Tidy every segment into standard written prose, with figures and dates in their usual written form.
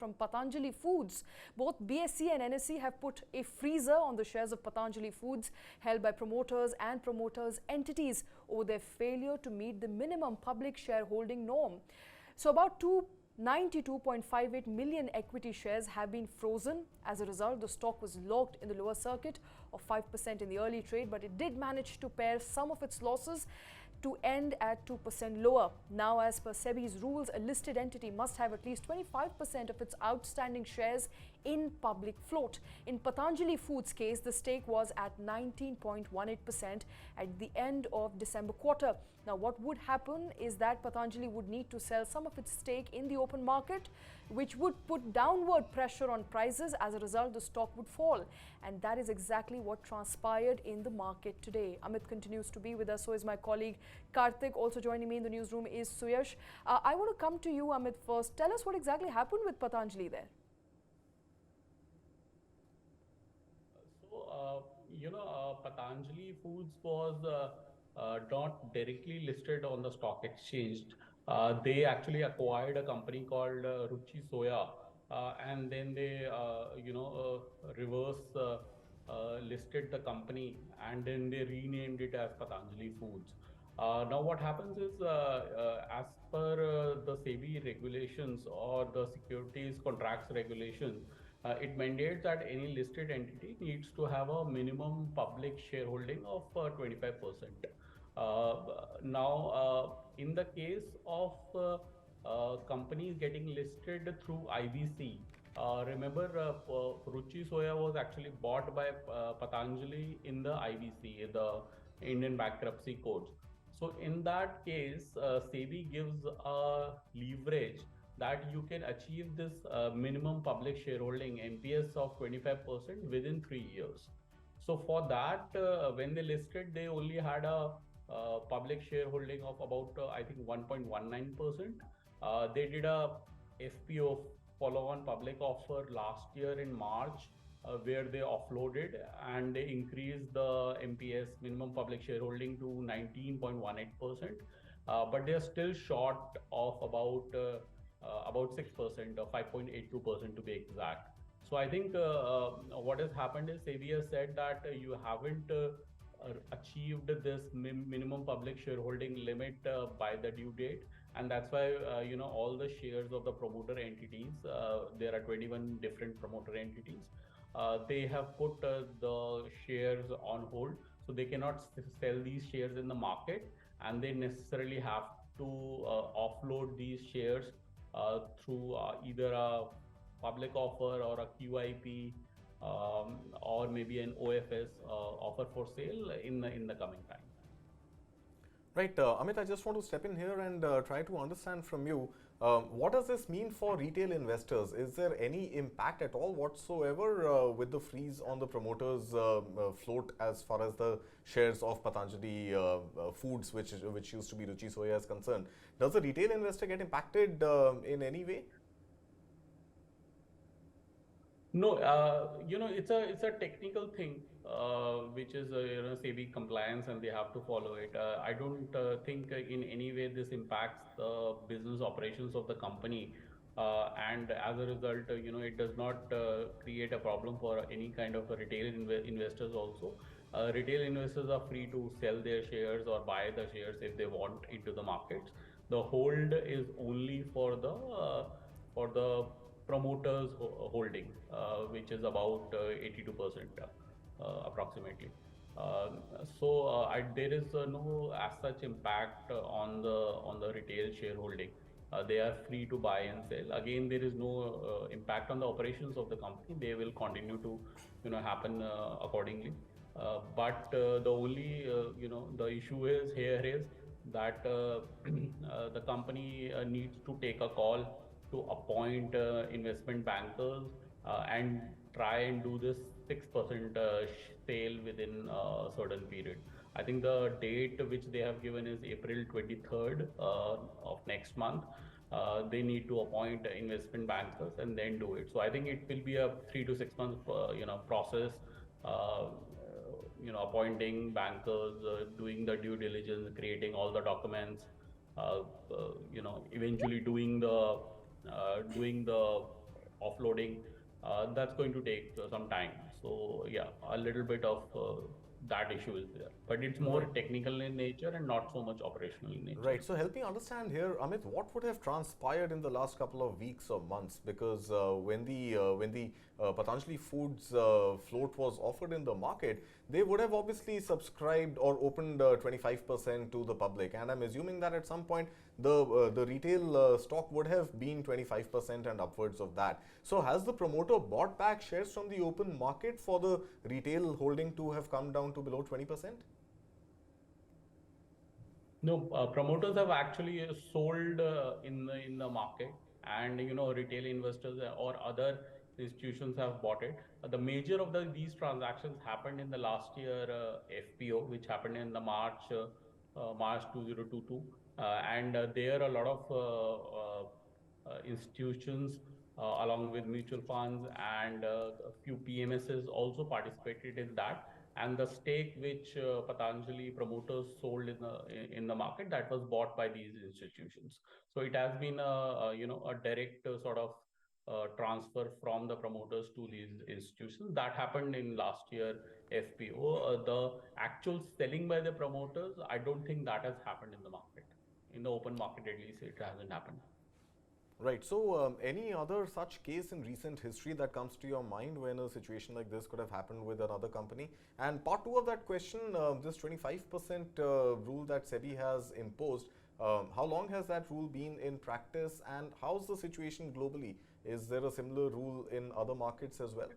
from Patanjali Foods. Both BSE and NSE have put a freezer on the shares of Patanjali Foods held by promoters and promoters' entities over their failure to meet the minimum public shareholding norm. So about 92.58 million equity shares have been frozen. As a result, the stock was locked in the lower circuit of 5% in the early trade, but it did manage to pare some of its losses to end at 2% lower. Now, as per SEBI's rules, a listed entity must have at least 25% of its outstanding shares in public float. In Patanjali Foods case, the stake was at 19.18% at the end of December quarter. Now, what would happen is that Patanjali would need to sell some of its stake in the open market, which would put downward pressure on prices. As a result, the stock would fall. And that is exactly what transpired in the market today. Amit continues to be with us. So is my colleague Karthik. Also joining me in the newsroom is Suyash. I want to come to you, Amit, first. Tell us what exactly happened with Patanjali there. Patanjali Foods was not directly listed on the stock exchange. They actually acquired a company called Ruchi Soya, and then they, reverse listed the company, and then they renamed it as Patanjali Foods. Now, what happens is, as per the SEBI regulations or the securities contracts regulations, it mandates that any listed entity needs to have a minimum public shareholding of 25%. In the case of companies getting listed through IBC, remember Ruchi Soya was actually bought by Patanjali in the IBC, the Indian Bankruptcy Codes. So in that case, SEBI gives a leverage that you can achieve this minimum public shareholding MPS of 25% within 3 years. So for that, when they listed, they only had a public shareholding of about, I think, 1.19%. They did a FPO, follow-on public offer, last year in March, where they offloaded and they increased the MPS, minimum public shareholding, to 19.18%. But they are still short of about 6%, or 5.82% to be exact. So I think what has happened is SEBI has said that you haven't achieved this minimum public shareholding limit by the due date, and that's why all the shares of the promoter entities, there are 21 different promoter entities, they have put the shares on hold, so they cannot sell these shares in the market, and they necessarily have to offload these shares through either a public offer or a QIP, or maybe an OFS, offer for sale in the coming time. Right, Amit, I just want to step in here and try to understand from you, what does this mean for retail investors? Is there any impact at all whatsoever with the freeze on the promoters' float as far as the shares of Patanjali Foods, which used to be Ruchi Soya, is concerned? Does the retail investor get impacted in any way? No, it's a technical thing, which is SEBI compliance, and they have to follow it. I don't think in any way this impacts the business operations of the company, and as a result, it does not create a problem for any kind of retail investors also. Retail investors are free to sell their shares or buy the shares if they want into the markets. The hold is only for the promoters holding, which is about 82% approximately. There is no as such impact on the retail shareholding. They are free to buy and sell. Again, there is no impact on the operations of the company. They will continue to happen accordingly. But the only the issue is that the company needs to take a call to appoint investment bankers and try and do this 6% sale within a certain period. I think the date which they have given is April 23rd of next month. They need to appoint investment bankers and then do it. So I think it will be a 3 to 6 month process. Appointing bankers, doing the due diligence, creating all the documents, eventually doing the offloading, that's going to take some time. So yeah, a little bit of that issue is there, but it's more technical in nature and not so much operational in nature. Right. So help me understand here, Amit, what would have transpired in the last couple of weeks or months? Because when the Patanjali Foods float was offered in the market, they would have obviously subscribed or opened 25% to the public, and I'm assuming that at some point the retail stock would have been 25% and upwards of that. So has the promoter bought back shares from the open market for the retail holding to have come down to below 20%? No, promoters have actually sold in the market, and retail investors or other institutions have bought it. The major of these transactions happened in the last year FPO, which happened in the March 2022, and there a lot of institutions along with mutual funds and a few PMSs also participated in that, and the stake which Patanjali promoters sold in the market, that was bought by these institutions. So it has been a direct sort of transfer from the promoters to these institutions. That happened in last year FPO. The actual selling by the promoters, I don't think that has happened in the market. In the open market, at least, it hasn't happened. Right. So, any other such case in recent history that comes to your mind when a situation like this could have happened with another company? And part two of that question, this 25% rule that SEBI has imposed, how long has that rule been in practice, and how's the situation globally? Is there a similar rule in other markets as well?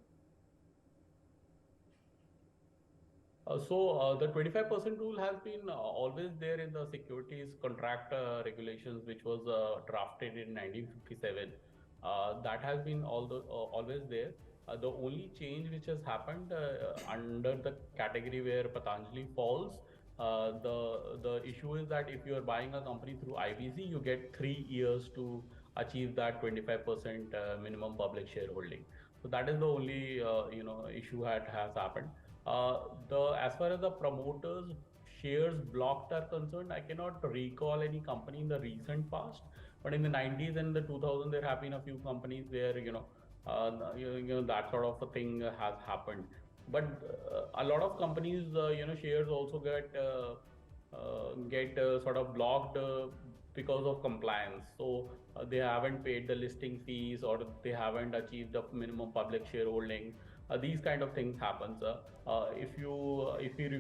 So the 25% rule has been always there in the securities contract regulations, which was drafted in 1957. That has been always there. The only change which has happened under the category where Patanjali falls, the issue is that if you are buying a company through IBC, you get 3 years to achieve that 25% minimum public shareholding. So that is the only issue that has happened. The as far as the promoters shares blocked are concerned, I cannot recall any company in the recent past, but in the 90s and the 2000s there have been a few companies where that sort of a thing has happened. But a lot of companies shares also get sort of blocked because of compliance. So they haven't paid the listing fees, or they haven't achieved the minimum public shareholding. These kind of things happens. If you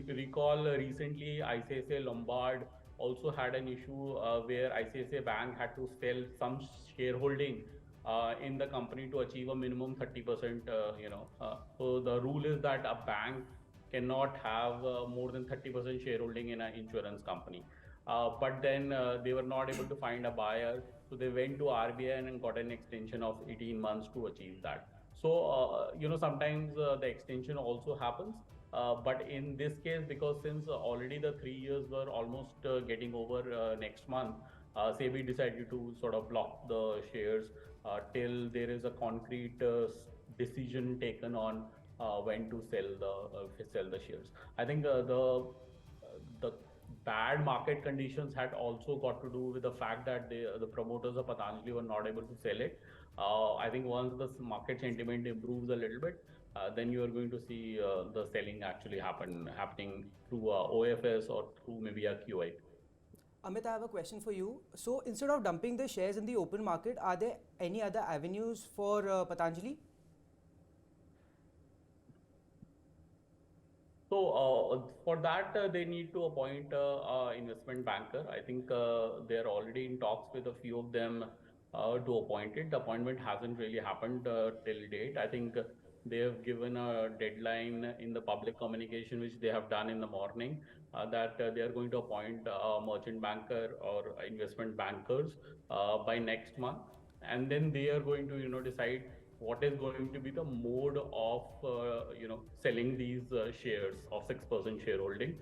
recall, recently ICICI Lombard also had an issue where ICICI Bank had to sell some shareholding in the company to achieve a minimum 30%. So the rule is that a bank cannot have more than 30% shareholding in an insurance company. But then they were not able to find a buyer, so they went to RBI and got an extension of 18 months to achieve that. So sometimes the extension also happens, but in this case, because since already the 3 years were almost getting over next month, SEBI decided to sort of block the shares till there is a concrete decision taken on when to sell the shares. I think the bad market conditions had also got to do with the fact that the promoters of Patanjali were not able to sell it. I think once the market sentiment improves a little bit, then you are going to see the selling actually happening through OFS or through maybe a QIP. Amit, I have a question for you. So instead of dumping the shares in the open market, are there any other avenues for Patanjali? So for that, they need to appoint an investment banker. I think they are already in talks with a few of them to appoint it. The appointment hasn't really happened till date. I think they have given a deadline in the public communication, which they have done in the morning, that they are going to appoint a merchant banker or investment bankers by next month, and then they are going to decide what is going to be the mode of selling these shares of 6% shareholding.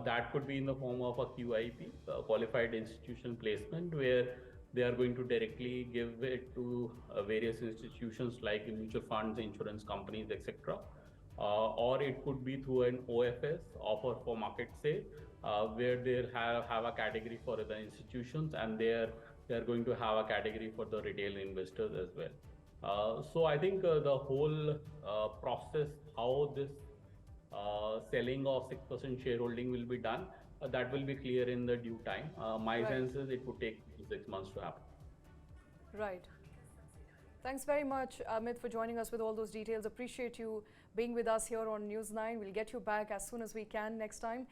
That could be in the form of a QIP, qualified institution placement, where they are going to directly give it to various institutions like mutual funds, insurance companies, etc. Or it could be through an OFS, offer for market sale, where they have a category for the institutions, and they are going to have a category for the retail investors as well. So I think the whole process, how this selling of 6% shareholding will be done, that will be clear in the due time. My Right. sense is it would take 6 months to happen. Right. Thanks very much, Amit, for joining us with all those details. Appreciate you being with us here on News 9. We'll get you back as soon as we can next time.